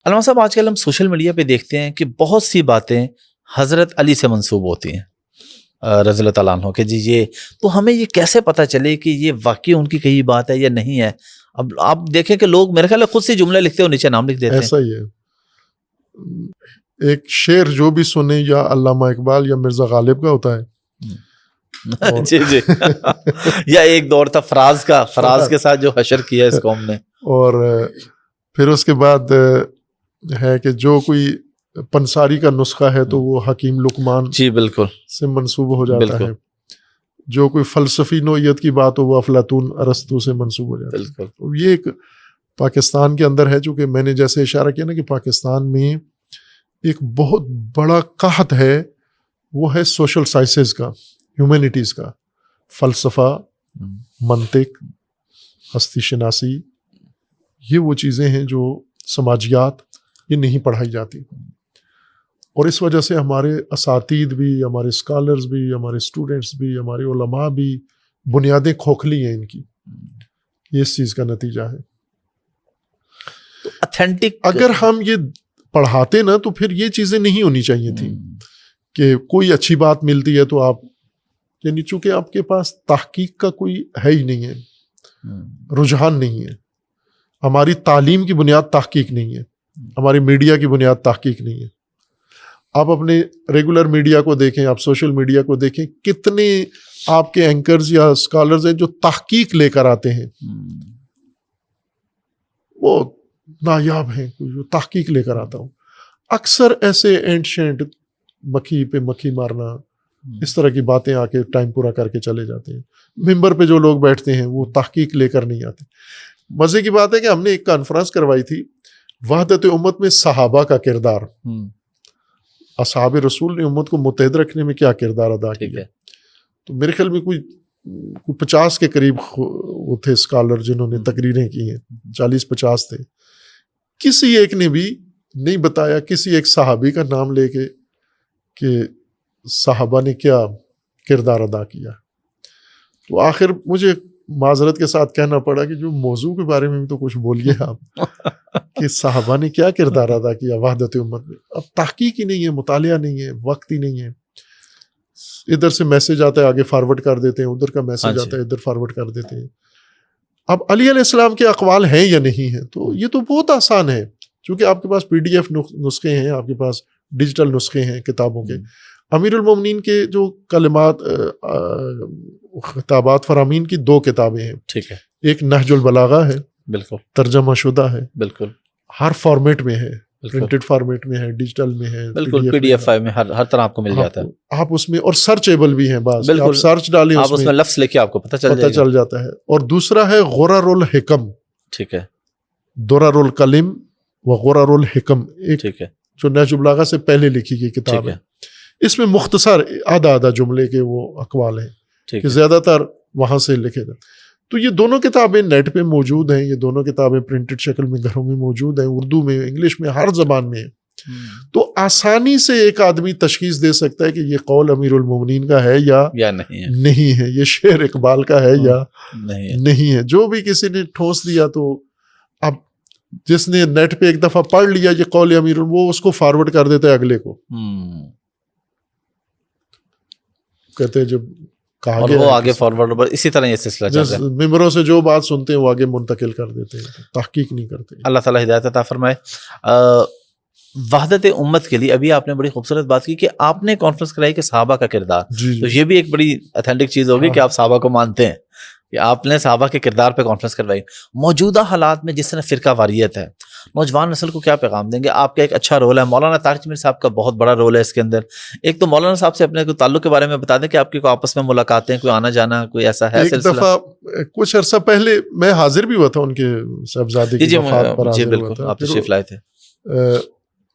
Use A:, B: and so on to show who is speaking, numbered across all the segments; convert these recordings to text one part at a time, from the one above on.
A: علامہ صاحب، آج کل ہم سوشل میڈیا پہ دیکھتے ہیں کہ بہت سی باتیں حضرت علی سے منسوب ہوتی ہیں رضی اللہ تعالیٰ عنہ کہ جی یہ تو ہمیں یہ کیسے پتہ چلے کہ یہ واقعی ان کی کہی بات ہے یا نہیں ہے؟ اب آپ دیکھیں کہ لوگ میرے خیال ہے خود سے جملے لکھتے ہیں اور نیچے نام لکھ دیتے ہیں.
B: ایسا ہی ہے. ایک شعر جو بھی سنے یا علامہ اقبال یا مرزا غالب کا ہوتا ہے
A: جی جی یا ایک دور تھا فراز کا، فراز کے ساتھ جو حشر کیا اس قوم نے.
B: اور پھر اس کے بعد ہے کہ جو کوئی پنساری کا نسخہ ہے تو وہ حکیم لقمان
A: جی بالکل
B: سے منسوب ہو جاتا
A: بالکل.
B: ہے. جو کوئی فلسفی نوعیت کی بات ہو وہ افلاطون ارسطو سے منسوب ہو جاتا ہے.
A: بالکل.
B: یہ ایک پاکستان کے اندر ہے، چونکہ میں نے جیسے اشارہ کیا نا کہ پاکستان میں ایک بہت بڑا قحط ہے، وہ ہے سوشل سائنسز کا، ہیومینٹیز کا، فلسفہ، منطق، ہستی شناسی. یہ وہ چیزیں ہیں جو سماجیات یہ نہیں پڑھائی جاتی، اور اس وجہ سے ہمارے اساتید بھی، ہمارے اسکالرز بھی، ہمارے اسٹوڈنٹس بھی، ہمارے علماء بھی بنیادیں کھوکھلی ہیں ان کی. یہ اس چیز کا نتیجہ ہے.
A: اتھینٹک
B: اگر ہم یہ پڑھاتے نا تو پھر یہ چیزیں نہیں ہونی چاہیے تھیں کہ کوئی اچھی بات ملتی ہے تو آپ، یعنی چونکہ آپ کے پاس تحقیق کا کوئی ہے ہی نہیں ہے، رجحان نہیں ہے. ہماری تعلیم کی بنیاد تحقیق نہیں ہے، ہماری میڈیا کی بنیاد تحقیق نہیں ہے. آپ اپنے ریگولر میڈیا کو دیکھیں، آپ سوشل میڈیا کو دیکھیں، کتنے آپ کے اینکرز یا اسکالرز ہیں جو تحقیق لے کر آتے ہیں، وہ نایاب ہیں. جو تحقیق لے کر آتا ہوں اکثر ایسے اینشنٹ مکھی پہ مکھی مارنا، اس طرح کی باتیں آ کے ٹائم پورا کر کے چلے جاتے ہیں. ممبر پہ جو لوگ بیٹھتے ہیں وہ تحقیق لے کر نہیں آتے. مزے کی بات ہے کہ ہم نے ایک کانفرنس کروائی تھی، وحدت امت میں صحابہ کا کردار، اصحاب رسول نے امت کو متحد رکھنے میں کیا کردار ادا کیا. تو میرے خیال میں کوئی 50 کے قریب وہ تھے اسکالر جنہوں نے تقریریں کی ہیں، 40-50 تھے. کسی ایک نے بھی نہیں بتایا، کسی ایک صحابی کا نام لے کے کہ صحابہ نے کیا کردار ادا کیا. تو آخر مجھے معذرت کے ساتھ کہنا پڑا کہ جو موضوع کے بارے میں بھی تو کچھ بولیے آپ کہ صحابہ نے کیا کردار ادا کیا وحدت امت میں. اب تحقیق ہی نہیں ہے، مطالعہ نہیں ہے، وقت ہی نہیں ہے. ادھر سے میسج آتا ہے آگے فارورڈ کر دیتے ہیں، ادھر کا میسج آتا ہے ادھر فارورڈ کر دیتے ہیں. اب علی علیہ السلام کے اقوال ہیں یا نہیں ہیں، تو یہ تو بہت آسان ہے، چونکہ آپ کے پاس PDF نسخے ہیں، آپ کے پاس ڈیجیٹل نسخے ہیں کتابوں کے. امیر المومنین کے جو کلمات خطابات فرامین کی 2 کتابیں ہیں. ٹھیک ہے. ایک نہج البلاغہ ہے، بالکل ترجمہ شدہ ہے، بالکل ہر فارمیٹ میں ہے، پرنٹڈ فارمیٹ میں ہے، ڈیجیٹل میں ہے،
A: بالکل PDF فائل میں ہر طرح آپ کو مل جاتا ہے.
B: آپ اس میں، اور سرچیبل بھی ہیں بعض، آپ سرچ ڈالیں
A: آپ اس میں لفظ لکھے آپ کو پتہ
B: چل جاتا ہے. اور دوسرا ہے غرر الحکم. ٹھیک ہے. درر الکلم و غرر الحکم، ایک جو نہج البلاغہ سے پہلے لکھی گئی کتاب ہے. اس میں مختصر آدھا جملے کے وہ اقوال ہیں کہ زیادہ تر وہاں سے لکھے گا. تو یہ دونوں کتابیں نیٹ پہ موجود ہیں، یہ دونوں کتابیں پرنٹڈ شکل میں گھروں میں موجود ہیں، اردو میں، انگلش میں، ہر زبان میں ہیں. تو آسانی سے ایک آدمی تشخیص دے سکتا ہے کہ یہ قول امیر المومنین کا ہے یا نہیں ہے، یہ شعر اقبال کا ہے یا نہیں ہے. جو بھی کسی نے ٹھونس دیا تو اب جس نے نیٹ پہ ایک دفعہ پڑھ لیا یہ قول امیر، وہ اس کو فارورڈ کر دیتا ہے اگلے کو. کہتے ہیں جب کہا گیا
A: وہ آگے فارورڈ، اسی طرح یہ سلسلہ چل رہا ہے.
B: ممبروں سے جو بات سنتے ہیں وہ آگے منتقل کر دیتے ہیں، تحقیق نہیں کرتے.
A: اللہ تعالیٰ ہدایت عطا فرمائے. وحدت امت کے لیے ابھی آپ نے بڑی خوبصورت بات کی کہ آپ نے کانفرنس کرائی کہ صحابہ کا کردار. تو یہ بھی ایک بڑی اتھینٹک چیز ہوگی کہ آپ صحابہ کو مانتے ہیں، کہ آپ نے صحابہ کے کردار پہ کانفرنس کروائی. موجودہ حالات میں جس طرح فرقہ واریت ہے، نوجوان نسل کو کیا پیغام دیں گے؟ آپ کا ایک اچھا رول ہے، مولانا طارق میر صاحب کا بہت بڑا رول ہے اس کے اندر. ایک تو مولانا صاحب سے اپنے تعلق کے بارے میں بتا دیں کہ آپ کی کوئی آپس میں ملاقاتیں، کوئی آنا جانا، کوئی ایسا ہے؟
B: ایک دفعہ کچھ عرصہ پہلے میں حاضر بھی ہوا تھا ان کے صاحبزادے کی وفات پر.
A: جی بالکل، آپ تشریف لائے تھے.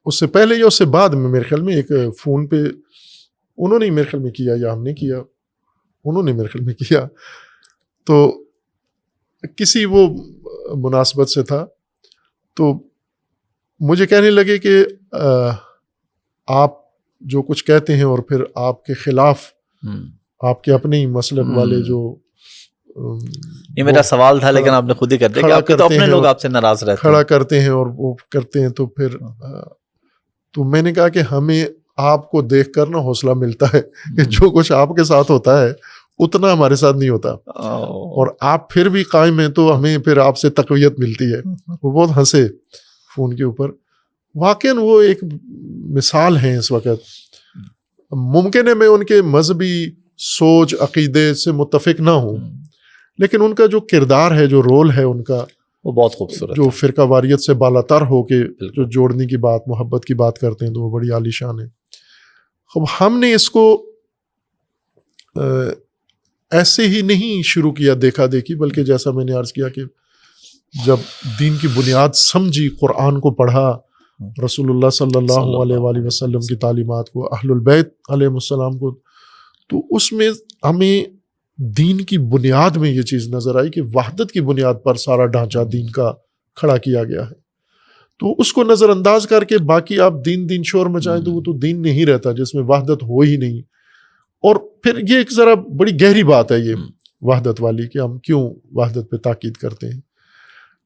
B: اس سے پہلے یا اس سے بعد میں میرے خیال میں ایک فون پہ انہوں نے میرے خیال میں کیا یا ہم نے کیا، انہوں نے میرے خیال میں کیا، تو کسی وہ مناسبت سے تھا. تو مجھے کہنے لگے کہ آپ جو کچھ کہتے ہیں اور پھر آپ کے خلاف آپ کے اپنے ہی مسلک والے جو
A: یہ میرا سوال تھا لیکن آپ نے خود ہی کر دیا کہ آپ کے تو اپنے لوگ آپ سے ناراض رہتے ہیں.
B: کھڑا کرتے ہیں اور وہ کرتے ہیں. تو پھر تو میں نے کہا کہ ہمیں آپ کو دیکھ کر نا حوصلہ ملتا ہے کہ جو کچھ آپ کے ساتھ ہوتا ہے اتنا ہمارے ساتھ نہیں ہوتا, اور آپ پھر بھی قائم ہیں تو ہمیں پھر آپ سے تقویت ملتی ہے. وہ بہت ہنسے فون کے اوپر. واقعاً وہ ایک مثال ہیں اس وقت. ممکن ہے میں ان کے مذہبی سوچ عقیدے سے متفق نہ ہوں, لیکن ان کا جو کردار ہے, جو رول ہے ان کا,
A: وہ بہت خوبصورت,
B: جو فرقہ واریت سے بالاتر ہو کے جو جوڑنے کی بات, محبت کی بات کرتے ہیں, تو وہ بڑی عالی شان ہے. اب ہم نے اس کو ایسے ہی نہیں شروع کیا دیکھا دیکھی, بلکہ جیسا میں نے عرض کیا کہ جب دین کی بنیاد سمجھی, قرآن کو پڑھا, رسول اللہ صلی اللہ علیہ وآلہ وسلم کی تعلیمات کو, اہل البیت علیہ السلام کو, تو اس میں ہمیں دین کی بنیاد میں یہ چیز نظر آئی کہ وحدت کی بنیاد پر سارا ڈھانچہ دین کا کھڑا کیا گیا ہے. تو اس کو نظر انداز کر کے باقی آپ دین شور مچائیں تو وہ تو دین نہیں رہتا جس میں وحدت ہو ہی نہیں. اور پھر یہ ایک ذرا بڑی گہری بات ہے یہ وحدت والی کہ ہم کیوں وحدت پہ تاکید کرتے ہیں.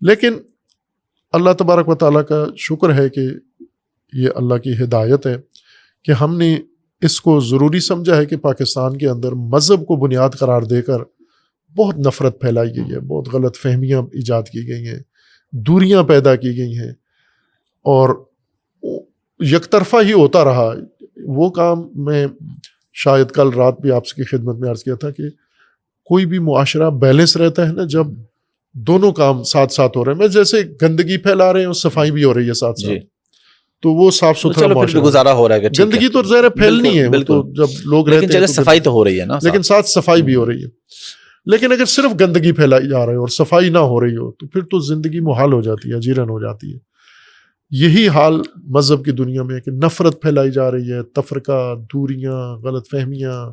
B: لیکن اللہ تبارک و تعالیٰ کا شکر ہے کہ یہ اللہ کی ہدایت ہے کہ ہم نے اس کو ضروری سمجھا ہے کہ پاکستان کے اندر مذہب کو بنیاد قرار دے کر بہت نفرت پھیلائی گئی ہے, بہت غلط فہمیاں ایجاد کی گئی ہیں, دوریاں پیدا کی گئی ہیں, اور یک طرفہ ہی ہوتا رہا. وہ کام میں شاید کل رات بھی آپ کی خدمت میں عرض کیا تھا کہ کوئی بھی معاشرہ بیلنس رہتا ہے نا جب دونوں کام ساتھ ساتھ ہو رہے ہیں. میں جیسے گندگی پھیلا رہے ہیں اور صفائی بھی ہو رہی ہے ساتھ ساتھ, تو وہ صاف ستھرا معاشرہ,
A: گزارا ہو رہا ہے.
B: گندگی تو ظاہر پھیلنی ہے, تو جب لوگ رہتے ہیں
A: صفائی تو ہو رہی ہے نا,
B: لیکن ساتھ صفائی بھی ہو رہی ہے. لیکن اگر صرف گندگی پھیلائی جا رہی ہے اور صفائی نہ ہو رہی ہو تو پھر تو زندگی محال ہو جاتی ہے, اجیرن ہو جاتی ہے. یہی حال مذہب کی دنیا میں ہے کہ نفرت پھیلائی جا رہی ہے, تفرقہ, دوریاں, غلط فہمیاں,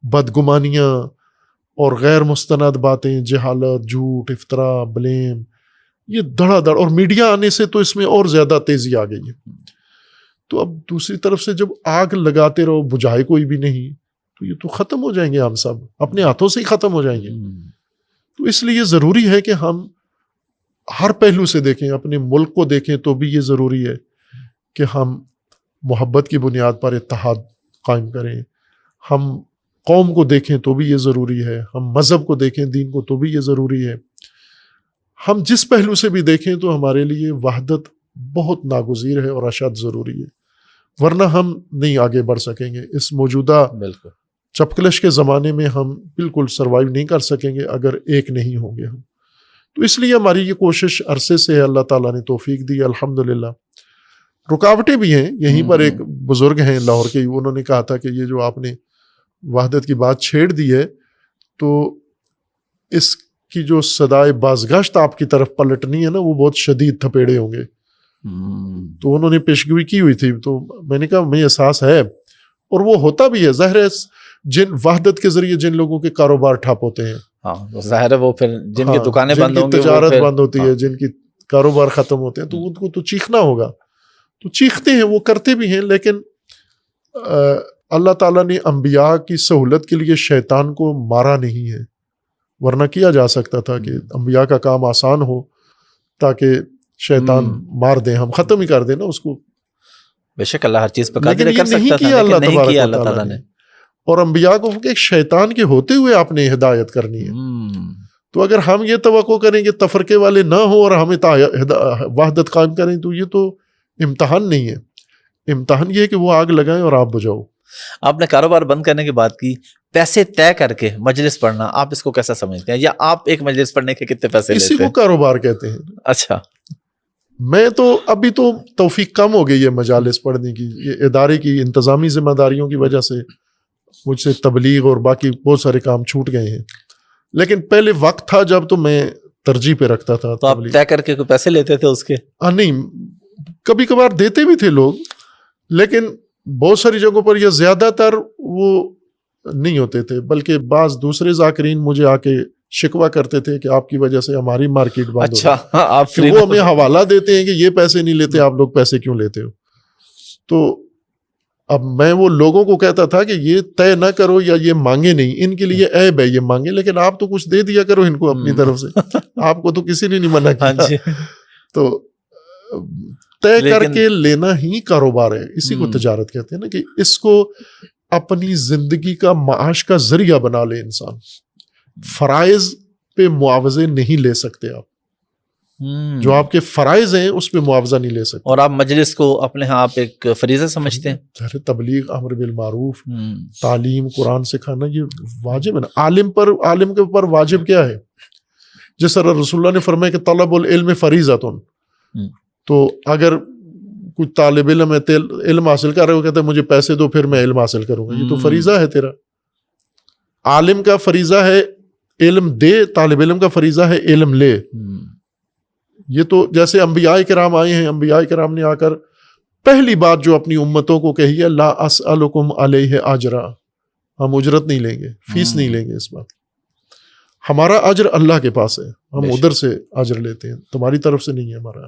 B: بدگمانیاں اور غیر مستند باتیں, جہالت, جھوٹ, افطرا, بلیم, یہ دھڑا دھڑ, اور میڈیا آنے سے تو اس میں اور زیادہ تیزی آ گئی ہے. تو اب دوسری طرف سے جب آگ لگاتے رہو بجھائے کوئی بھی نہیں تو یہ تو ختم ہو جائیں گے, ہم سب اپنے ہاتھوں سے ہی ختم ہو جائیں گے. تو اس لیے ضروری ہے کہ ہم ہر پہلو سے دیکھیں, اپنے ملک کو دیکھیں تو بھی یہ ضروری ہے کہ ہم محبت کی بنیاد پر اتحاد قائم کریں. ہم قوم کو دیکھیں تو بھی یہ ضروری ہے, ہم مذہب کو دیکھیں, دین کو, تو بھی یہ ضروری ہے. ہم جس پہلو سے بھی دیکھیں تو ہمارے لیے وحدت بہت ناگزیر ہے اور اشد ضروری ہے, ورنہ ہم نہیں آگے بڑھ سکیں گے. اس موجودہ چپکلش کے زمانے میں ہم بالکل سروائیو نہیں کر سکیں گے اگر ایک نہیں ہوں گے ہم. تو اس لیے ہماری یہ کوشش عرصے سے ہے, اللہ تعالیٰ نے توفیق دی الحمدللہ. رکاوٹیں بھی ہیں, یہیں پر ایک بزرگ ہیں لاہور کے, انہوں نے کہا تھا کہ یہ جو آپ نے وحدت کی بات چھیڑ دی ہے تو اس کی جو صدائے بازگشت آپ کی طرف پلٹنی ہے نا وہ بہت شدید تھپیڑے ہوں گے. تو انہوں نے پیشگوئی کی ہوئی تھی, تو میں نے کہا مجھے احساس ہے اور وہ ہوتا بھی ہے. ظاہر ہے جن وحدت کے ذریعے جن لوگوں کے کاروبار ٹھپ ہوتے ہیں,
A: ظاہر ہے وہ پھر جن کی دکانیں بند ہوں گی,
B: تجارت بند ہوتی ہے, جن کی کاروبار ختم ہوتے ہیں, تو ان کو تو چیخنا ہوگا. تو چیختے ہیں, وہ کرتے بھی ہیں, لیکن اللہ تعالیٰ نے انبیاء کی سہولت کے لیے شیطان کو مارا نہیں ہے, ورنہ کیا جا سکتا تھا کہ انبیاء کا کام آسان ہو تاکہ شیطان مار دیں, ہم ختم ہی کر دیں نا اس کو.
A: بے شک اللہ ہر چیز پہ قادر کر سکتا تھا,
B: لیکن نہیں کیا اللہ تعالیٰ نے. اور انبیاء کو کہ شیطان کے ہوتے ہوئے آپ نے ہدایت کرنی ہے. تو اگر ہم یہ توقع کریں کہ تفرقے والے نہ ہوں اور ہمیں وحدت قائم کریں تو یہ تو امتحان نہیں ہے. امتحان یہ ہے کہ وہ آگ لگائیں اور آپ بجھاؤ.
A: آپ نے کاروبار بند کرنے کی بات کی, پیسے طے کر کے مجلس پڑھنا, آپ اس کو کیسا سمجھتے ہیں, یا آپ ایک مجلس پڑھنے کے کتنے پیسے لیتے ہیں؟
B: اسی کو کاروبار کہتے ہیں.
A: اچھا,
B: میں تو ابھی تو توفیق کم ہو گئی ہے مجالس پڑھنے کی, یہ ادارے کی انتظامی ذمہ داریوں کی وجہ سے مجھ سے تبلیغ اور باقی بہت سارے کام چھوٹ گئے ہیں. لیکن پہلے وقت تھا جب تو میں ترجیح پہ رکھتا تھا.
A: تو آپ طے کر کے کوئی پیسے لیتے تھے اس کے؟
B: نہیں, کبھی کبھار دیتے بھی تھے لوگ, لیکن بہت ساری جگہوں پر یا زیادہ تر وہ نہیں ہوتے تھے, بلکہ بعض دوسرے ذاکرین مجھے آ کے شکوہ کرتے تھے کہ آپ کی وجہ سے ہماری مارکیٹ بند ہو.
A: اچھا, آپ
B: وہ ہمیں حوالہ دیتے ہیں کہ یہ پیسے نہیں لیتے, آپ لوگ پیسے کیوں لیتے ہو؟ تو اب میں وہ لوگوں کو کہتا تھا کہ یہ طے نہ کرو یا یہ مانگے نہیں، ان کے لیے عیب ہے یہ مانگے، لیکن آپ تو کچھ دے دیا کرو ان کو اپنی طرف سے، آپ کو تو کسی نے نہیں منع کیا. تو طے کر کے لینا ہی کاروبار ہے، اسی کو تجارت کہتے ہیں نا، کہ اس کو اپنی زندگی کا معاش کا ذریعہ بنا لے انسان. فرائض پہ معاوضے نہیں لے سکتے آپ، جو آپ کے فرائض ہیں اس پہ معاوضہ نہیں لے سکتے.
A: اور آپ مجلس کو اپنے ہاں آپ ایک فریضہ سمجھتے ہیں؟
B: تبلیغ، امر بالمعروف، تعلیم، قرآن سکھانا یہ واجب ہے نا. عالم کے اوپر واجب کیا ہے؟ جس طرح رسول اللہ نے فرمایا کہ طلب العلم فریضۃ، تو اگر کوئی طالب علم ہے، علم حاصل کر رہے ہو، کہتے ہیں مجھے پیسے دو پھر میں علم حاصل کروں گا، یہ تو فریضہ ہے تیرا. عالم کا فریضہ ہے علم دے، طالب علم کا فریضہ ہے علم لے. یہ تو جیسے انبیاء کرام آئے ہیں، انبیاء کرام نے آ کر پہلی بات جو اپنی امتوں کو کہی ہے، لا اسألکم علیہ اجرا، ہم اجرت نہیں لیں گے، فیس نہیں لیں گے. اس بات ہمارا اجر اللہ کے پاس ہے، ہم ادھر سے اجر لیتے ہیں، تمہاری طرف سے نہیں ہے ہمارا.